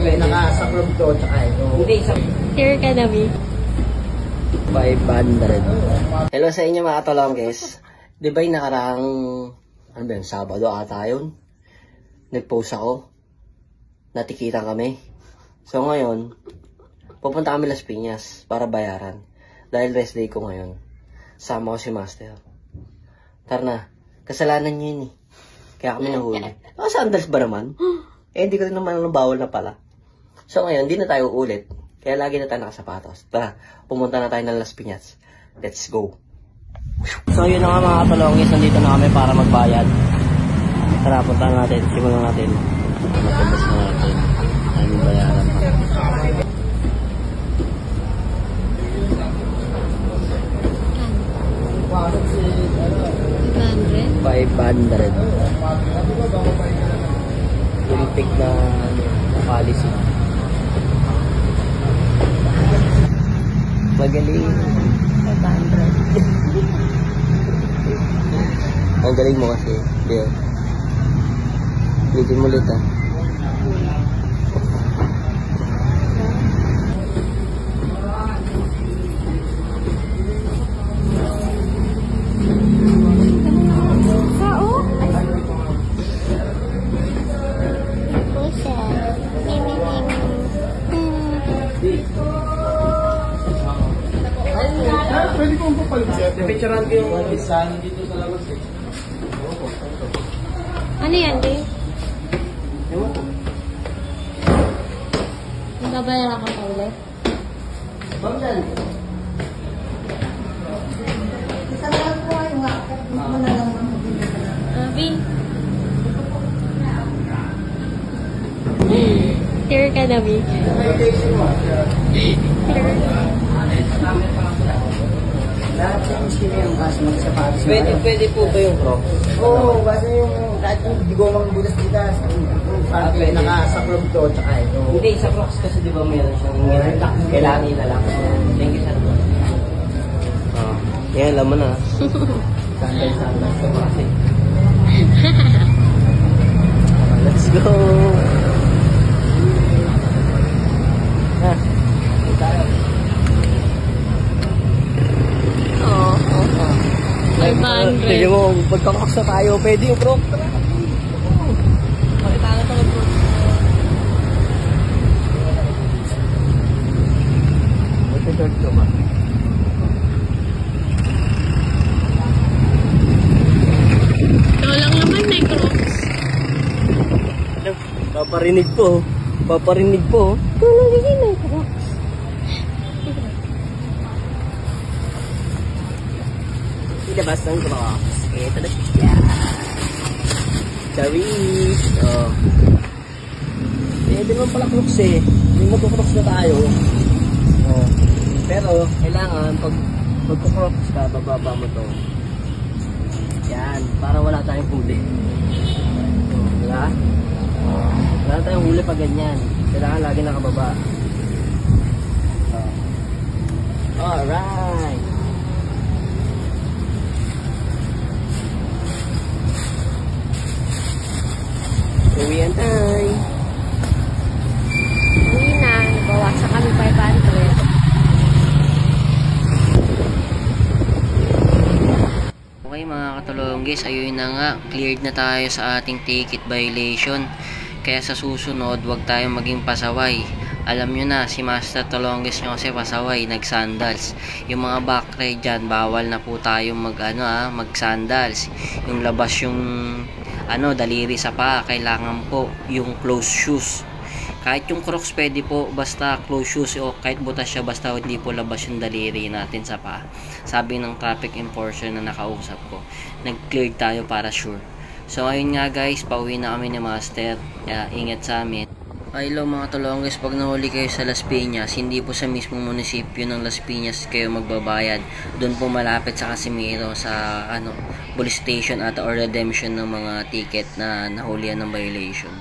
Nakasaklog to, tsaka ito. Hindi, Here ka na, Mi. 500. Hello sa inyo mga katolongges. Di ba yung nakaraang, ano ba yun, Sabado ata yun? Nag-post ako. Natikitan kami. So ngayon, pupunta kami Las Piñas para bayaran. Dahil rest day ko ngayon. Sama ko si Master. Tara na, kasalanan niyo yun eh. Kaya kami nahuli. Sandals ba naman? Hindi ko rin naman alam bawal na pala. So ngayon, hindi na tayo ulit. Kaya lagi na tayo nakasapatos. Tara, pumunta na tayo ng Las Piñas. Let's go. So yun na nga mga katolongis, nandito na kami para magbayad. Tara, punta natin. Simulan natin. Matubas na natin. Aming bayaran. 500. Tumpik na policy. Magaling. 500. Ang galing mo kasi. Deo. Ulitin mo ulit ah. Pwede kong papalit. Picturean ko yung isa dito sa labas eh. Ano yan, Dave? Magbabayaran ka pa ulit? Bang dan? Isang lang po kayo nga. Mo na lang ang Bin. Here ka na, Bin. Lahat yung skin yung kasi magsapatos. Pwede po ba yung Crocs? Oo, basta yung kahit yung digomang butas kita. Nakasaklog to, tsaka ito. Hindi, sa Crocs kasi di ba meron siyang kailangan nila lang. Thank you, sir. Yan, alam mo na. Sandals ka kasi. Let's go! Oo. 500. Tignan mo, pagkakaks na tayo, pwede yung Crocs. Pakita na ito mag-Crocs. Mag-short ka ba? Ikaw lang naman may Crocs. Paparinig po. Paparinig po. Ikaw lang naman may Crocs. Ilabas ng Crocs. Ito na siya. Charis. Oh. Hindi naman pala Crocs eh. Hindi mag-Crocs na tayo. Oh. Pero, kailangan, pag magko-Crocs ka, bababa mo to. Yan. Para wala tayong huli. Oh, diba? Wala tayong huli pag ganyan. Kailangan lagi nakababa. Oh. Alright. Uwian tayo. Uwi na. Nabawasan kami 500. Okay mga katolonggis, ayun na nga, cleared na tayo sa ating ticket violation. Kaya sa susunod, wag tayong maging pasaway. Alam nyo na, si Master Tolonggis nyo kasi pasaway, nag-sandals. Yung mga backride dyan, bawal na po tayong mag-sandals. Yung labas yung daliri sa paa, kailangan po yung closed shoes. Kahit yung Crocs pwede po, basta closed shoes o kahit butas siya, basta hindi po labas yung daliri natin sa paa. Sabi ng traffic enforcer na nakausap ko, nag-clear tayo para sure. So ayun nga guys, pauwi na kami ni Master. Ingat sa amin. Hello mga tolonggis, pag nahuli kayo sa Las Piñas, hindi po sa mismong munisipyo ng Las Piñas kayo magbabayad. Doon po malapit sa Casimiro sa police station or redemption ng mga ticket na nahulihan ng violation.